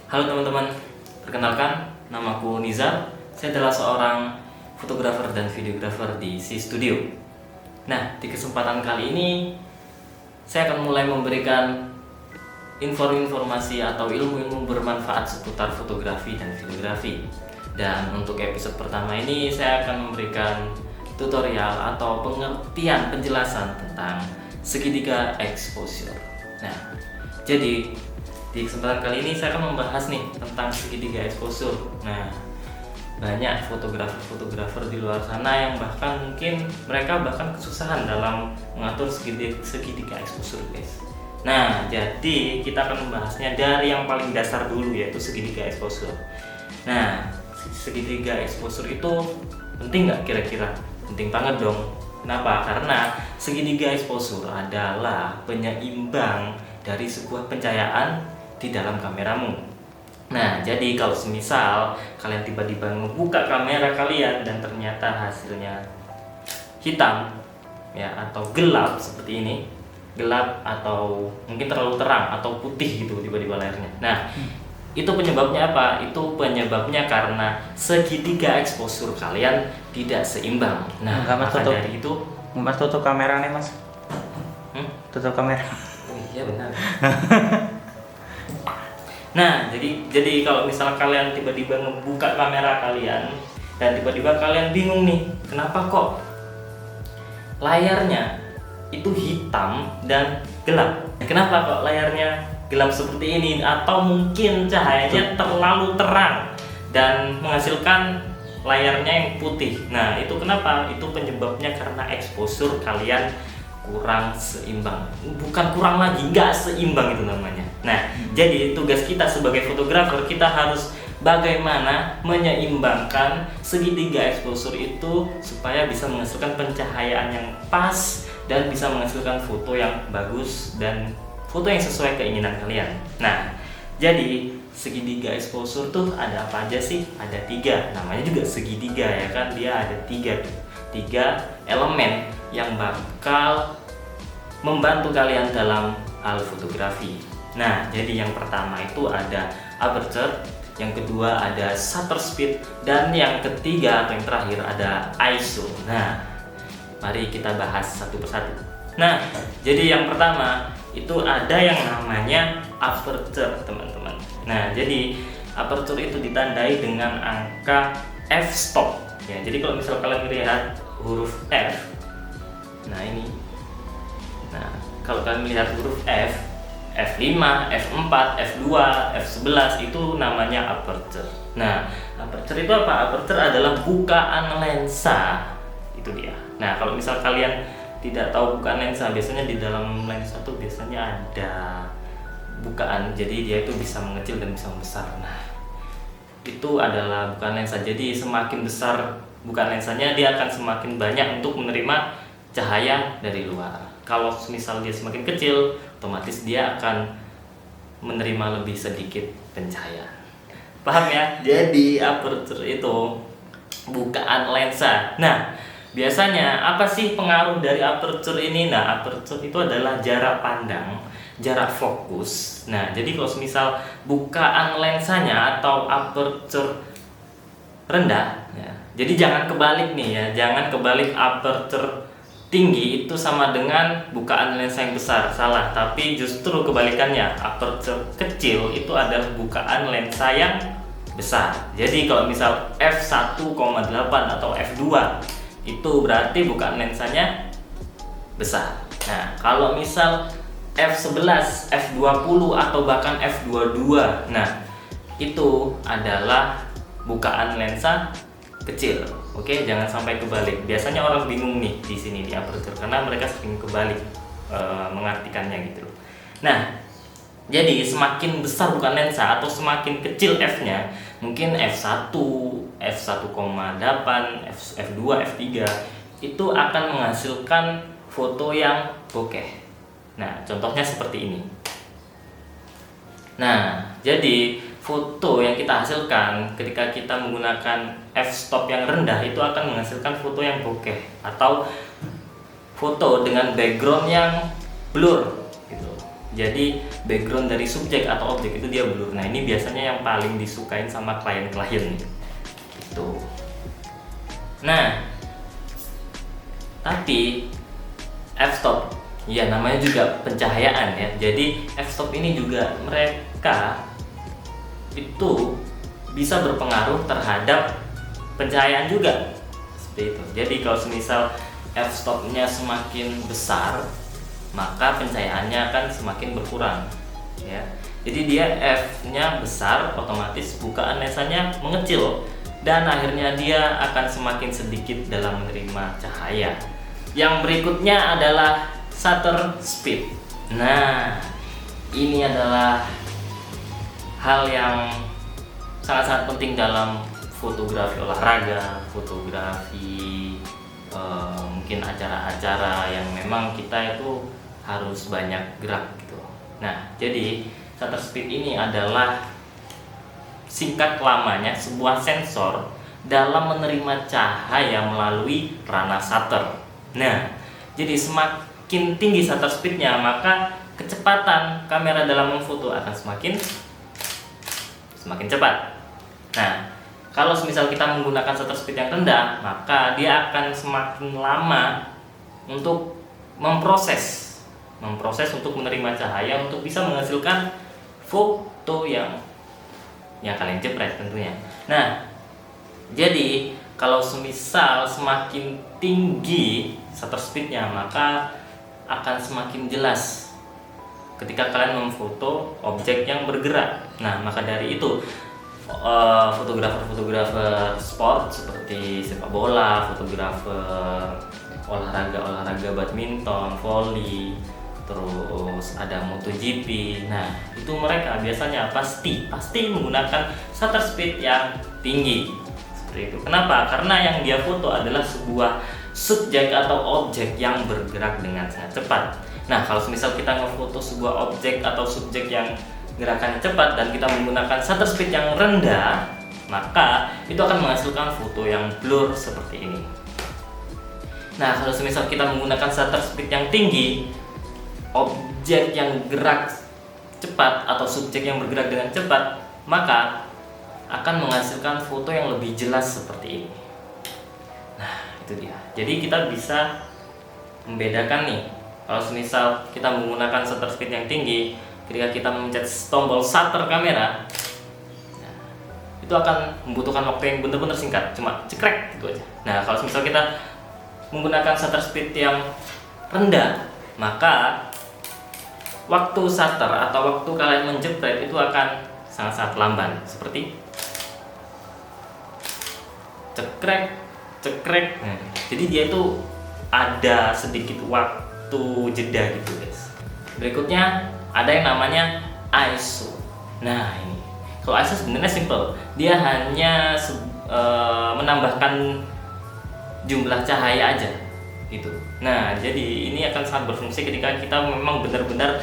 Halo teman-teman, perkenalkan, namaku Nizar. Saya adalah seorang fotografer dan videografer di C Studio. Nah, di kesempatan kali ini saya akan mulai memberikan informasi atau ilmu-ilmu bermanfaat seputar fotografi dan videografi. Dan untuk episode pertama ini saya akan memberikan tutorial atau penjelasan tentang segitiga exposure. Nah, jadi di kesempatan kali ini saya akan membahas nih tentang segitiga exposure. Nah, banyak fotografer di luar sana yang mungkin mereka kesusahan dalam mengatur segitiga exposure, guys. Nah, jadi kita akan membahasnya dari yang paling dasar dulu, yaitu segitiga exposure. Nah, segitiga exposure itu penting nggak kira-kira? Penting banget dong. Kenapa? Karena segitiga exposure adalah penyeimbang dari sebuah pencahayaan di dalam kameramu. Nah, jadi kalau semisal kalian tiba-tiba membuka kamera kalian dan ternyata hasilnya hitam ya, atau gelap seperti ini, gelap atau mungkin terlalu terang atau putih gitu tiba-tiba layarnya. Nah, itu penyebabnya apa? Itu penyebabnya karena segitiga exposure kalian tidak seimbang. Nah, maka dari itu Mas tutup kamera nih, Mas. Tutup kamera. Oh, iya benar. Nah, jadi kalau misalnya kalian tiba-tiba ngebuka kamera kalian dan tiba-tiba kalian bingung nih, kenapa kok layarnya itu hitam dan gelap? Kenapa kok layarnya gelap seperti ini? Atau mungkin cahayanya terlalu terang dan menghasilkan layarnya yang putih. Nah, itu kenapa? Itu penyebabnya karena exposure kalian kurang seimbang. Bukan kurang lagi, nggak seimbang itu namanya. Nah, jadi tugas kita sebagai fotografer, kita harus bagaimana menyeimbangkan segitiga exposure itu supaya bisa menghasilkan pencahayaan yang pas dan bisa menghasilkan foto yang bagus dan foto yang sesuai keinginan kalian. Nah, jadi segitiga exposure tuh ada apa aja sih? Ada 3, namanya juga segitiga ya kan, dia ada 3 elemen yang bakal membantu kalian dalam hal fotografi. Nah, jadi yang pertama itu ada aperture, yang kedua ada shutter speed, dan yang ketiga atau yang terakhir ada ISO. Nah, mari kita bahas satu persatu. Nah, jadi yang pertama itu ada yang namanya aperture, teman-teman. Nah, jadi aperture itu ditandai dengan angka f-stop. Ya, jadi kalau misal kalian melihat huruf F, nah ini. Nah, kalau kalian melihat huruf F, F5, F4, F2, F11 itu namanya aperture. Nah, aperture itu apa? Aperture adalah bukaan lensa. Itu dia. Nah, kalau misal kalian tidak tahu bukaan lensa, biasanya di dalam lensa tuh biasanya ada bukaan. Jadi dia itu bisa mengecil dan bisa membesar. Nah, itu adalah bukaan lensa. Jadi semakin besar bukaan lensanya, dia akan semakin banyak untuk menerima cahaya dari luar. Kalau misal dia semakin kecil, otomatis dia akan menerima lebih sedikit pencahayaan. Paham ya? Jadi aperture itu bukaan lensa. Nah, biasanya apa sih pengaruh dari aperture ini? Nah, aperture itu adalah jarak pandang, jarak fokus. Nah, jadi kalau misal bukaan lensanya atau aperture rendah ya, jadi jangan kebalik nih ya, jangan kebalik aperture tinggi itu sama dengan bukaan lensa yang besar, salah. Tapi justru kebalikannya, aperture kecil itu adalah bukaan lensa yang besar. Jadi kalau misal f1,8 atau f2 itu berarti bukaan lensanya besar. Nah, kalau misal f11, f20 atau bahkan f22, nah itu adalah bukaan lensa kecil. Oke, jangan sampai kebalik. Biasanya orang bingung nih di sini di aperture karena mereka sering kebalik mengartikannya gitu. Nah, jadi semakin besar bukaan lensa atau semakin kecil f-nya, mungkin f1, f1,8, f2, f3 itu akan menghasilkan foto yang bokeh. Nah, contohnya seperti ini. Nah, jadi foto yang kita hasilkan ketika kita menggunakan f-stop yang rendah itu akan menghasilkan foto yang bokeh atau foto dengan background yang blur gitu. Jadi background dari subjek atau objek itu dia blur. Nah ini biasanya yang paling disukain sama klien-klien gitu. Nah tapi f-stop, ya namanya juga pencahayaan ya. Jadi f-stop ini juga mereka itu bisa berpengaruh terhadap pencahayaan juga seperti itu. Jadi kalau semisal f-stopnya semakin besar, maka pencahayaannya akan semakin berkurang ya. Jadi dia f-nya besar, otomatis bukaan lensanya mengecil dan akhirnya dia akan semakin sedikit dalam menerima cahaya. Yang berikutnya adalah shutter speed. Nah ini adalah hal yang sangat-sangat penting dalam fotografi olahraga, fotografi mungkin acara-acara yang memang kita itu harus banyak gerak gitu. Nah jadi shutter speed ini adalah singkat lamanya sebuah sensor dalam menerima cahaya melalui ranah shutter. Nah jadi semakin tinggi shutter speednya, maka kecepatan kamera dalam memfoto akan semakin cepat. Nah kalau misal kita menggunakan shutter speed yang rendah, maka dia akan semakin lama untuk memproses untuk menerima cahaya untuk bisa menghasilkan foto yang kalian jepret tentunya. Nah, jadi kalau semisal semakin tinggi shutter speednya, maka akan semakin jelas ketika kalian memfoto objek yang bergerak. Nah, maka dari itu fotografer sport seperti sepak bola, fotografer olahraga badminton, volley, terus ada MotoGP. Nah itu mereka biasanya pasti menggunakan shutter speed yang tinggi seperti itu. Kenapa? Karena yang dia foto adalah sebuah subjek atau objek yang bergerak dengan sangat cepat. Nah kalau misal kita ngefoto sebuah objek atau subjek yang gerakannya cepat dan kita menggunakan shutter speed yang rendah, maka itu akan menghasilkan foto yang blur seperti ini. Nah kalau misal kita menggunakan shutter speed yang tinggi, objek yang gerak cepat atau subjek yang bergerak dengan cepat, maka akan menghasilkan foto yang lebih jelas seperti ini. Nah itu dia. Jadi kita bisa membedakan nih, kalau misal kita menggunakan shutter speed yang tinggi, ketika kita memencet tombol shutter kamera, nah, itu akan membutuhkan waktu yang benar-benar singkat, cuma cekrek gitu aja. Nah kalau misal kita menggunakan shutter speed yang rendah, maka waktu shutter atau waktu kalian menjepret itu akan sangat-sangat lamban, seperti cekrek. Jadi dia itu ada sedikit waktu jeda gitu guys. Berikutnya ada yang namanya ISO. Nah ini kalau ISO sebenarnya simple, dia hanya menambahkan jumlah cahaya aja gitu. Nah jadi ini akan sangat berfungsi ketika kita memang benar-benar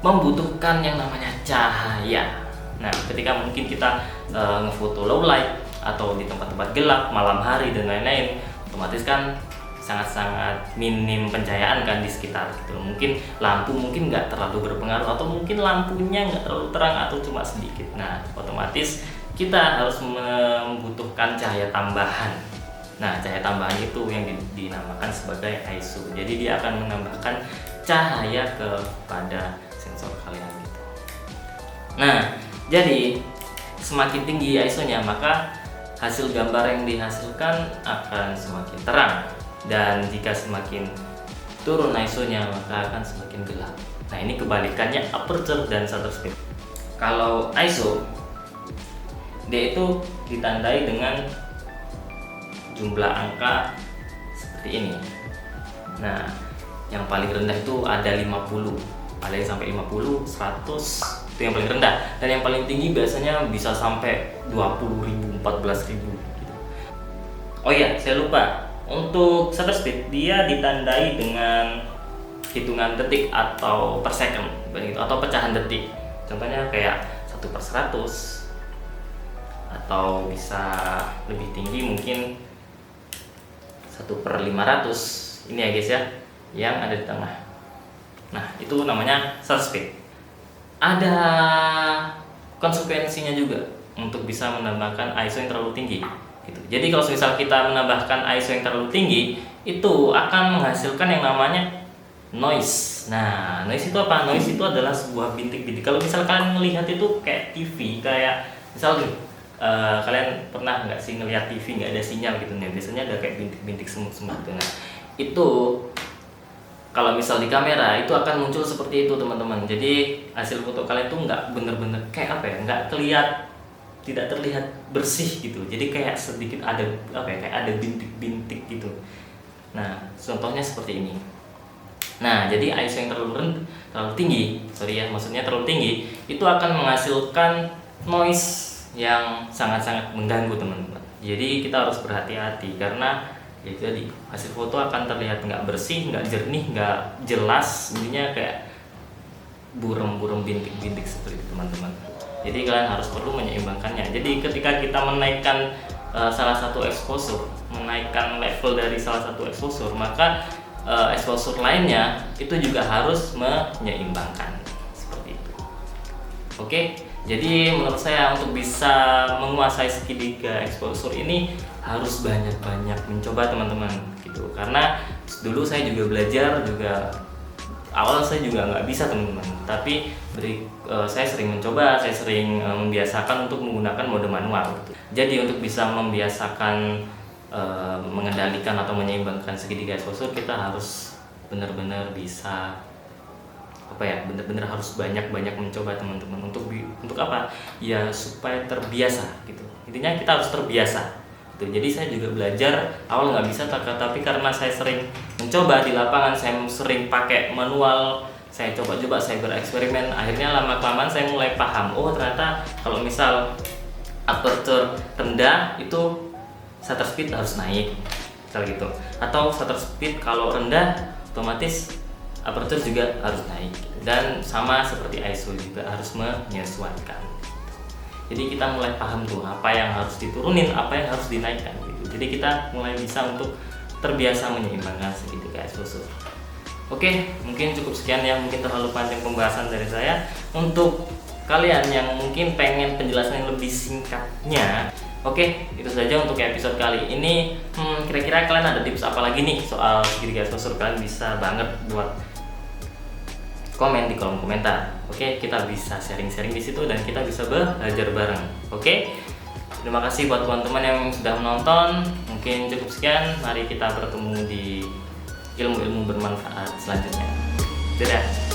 membutuhkan yang namanya cahaya. Nah ketika mungkin kita ngefoto low light atau di tempat-tempat gelap, malam hari dan lain-lain, otomatis kan sangat-sangat minim pencahayaan kan di sekitar gitu. Mungkin lampu mungkin nggak terlalu berpengaruh, atau mungkin lampunya nggak terlalu terang atau cuma sedikit. Nah otomatis kita harus membutuhkan cahaya tambahan. Nah cahaya tambahan itu yang dinamakan sebagai ISO. Jadi dia akan menambahkan cahaya kepada sensor kalian gitu. Nah jadi semakin tinggi ISO-nya, maka hasil gambar yang dihasilkan akan semakin terang, dan jika semakin turun ISO-nya maka akan semakin gelap. Nah ini kebalikannya aperture dan shutter speed. Kalau ISO dia itu ditandai dengan jumlah angka seperti ini. Nah yang paling rendah itu ada 50, ada yang sampai 50, 100 itu yang paling rendah, dan yang paling tinggi biasanya bisa sampai 20.000, 14.000 gitu. Oh iya, saya lupa. Untuk shutter speed dia ditandai dengan hitungan detik atau per second begitu, atau pecahan detik. Contohnya kayak 1/100 atau bisa lebih tinggi mungkin 1/500. Ini ya guys ya, yang ada di tengah. Nah, itu namanya shutter speed. ada konsekuensinya juga untuk bisa menambahkan ISO yang terlalu tinggi gitu. Jadi kalau misal kita menambahkan ISO yang terlalu tinggi, itu akan menghasilkan yang namanya noise. Nah, noise itu apa? Noise itu adalah sebuah bintik-bintik. Kalau misal kalian melihat itu kayak TV, kayak misal kalian pernah nggak sih ngelihat TV nggak ada sinyal gitu nih? Biasanya ada kayak bintik-bintik semut-semut gitu. Nah, itu kalau misal di kamera itu akan muncul seperti itu teman-teman. Jadi hasil foto kalian tuh nggak bener-bener kayak apa ya, nggak tidak terlihat bersih gitu. Jadi kayak sedikit ada apa ya, kayak ada bintik-bintik gitu. Nah, contohnya seperti ini. Nah, jadi ISO yang terlalu tinggi, maksudnya terlalu tinggi, itu akan menghasilkan noise yang sangat-sangat mengganggu teman-teman. Jadi kita harus berhati-hati karena ya jadi hasil foto akan terlihat nggak bersih, nggak jernih, nggak jelas, intinya kayak buram-buram bintik-bintik seperti itu teman-teman. Jadi kalian harus perlu menyeimbangkannya. Jadi ketika kita menaikkan salah satu exposure, menaikkan level dari salah satu exposure, maka exposure lainnya itu juga harus menyeimbangkan seperti itu. Oke, jadi menurut saya untuk bisa menguasai segitiga exposure ini harus banyak-banyak mencoba teman-teman gitu. Karena dulu saya juga belajar juga awal saya juga nggak bisa teman-teman, tapi saya sering mencoba, saya sering membiasakan untuk menggunakan mode manual gitu. Jadi untuk bisa membiasakan mengendalikan atau menyeimbangkan segitiga exposure, kita harus benar-benar bisa apa ya, benar-benar harus banyak-banyak mencoba teman-teman. Untuk apa ya, supaya terbiasa gitu. Intinya kita harus terbiasa gitu. Jadi saya juga belajar awal nggak bisa, tapi karena saya sering mencoba di lapangan, saya sering pakai manual, saya coba-coba, saya bereksperimen, akhirnya lama-kelamaan saya mulai paham, oh ternyata kalau misal aperture rendah itu shutter speed harus naik misal gitu, atau shutter speed kalau rendah otomatis aperture juga harus naik, dan sama seperti ISO juga harus menyesuaikan. Jadi kita mulai paham tuh apa yang harus diturunin, apa yang harus dinaikkan gitu. Jadi kita mulai bisa untuk terbiasa menyeimbangkan segitiga exposure. Oke, mungkin cukup sekian ya, mungkin terlalu panjang pembahasan dari saya. Untuk kalian yang mungkin pengen penjelasan yang lebih singkatnya, oke, itu saja untuk episode kali ini. Kira-kira kalian ada tips apa lagi nih soal segitiga exposure? Kalian bisa banget buat komen di kolom komentar. Oke, kita bisa sharing-sharing di situ dan kita bisa belajar bareng. Oke, terima kasih buat teman-teman yang sudah menonton. Mungkin cukup sekian. Mari kita bertemu di ilmu-ilmu bermanfaat selanjutnya. Dadah.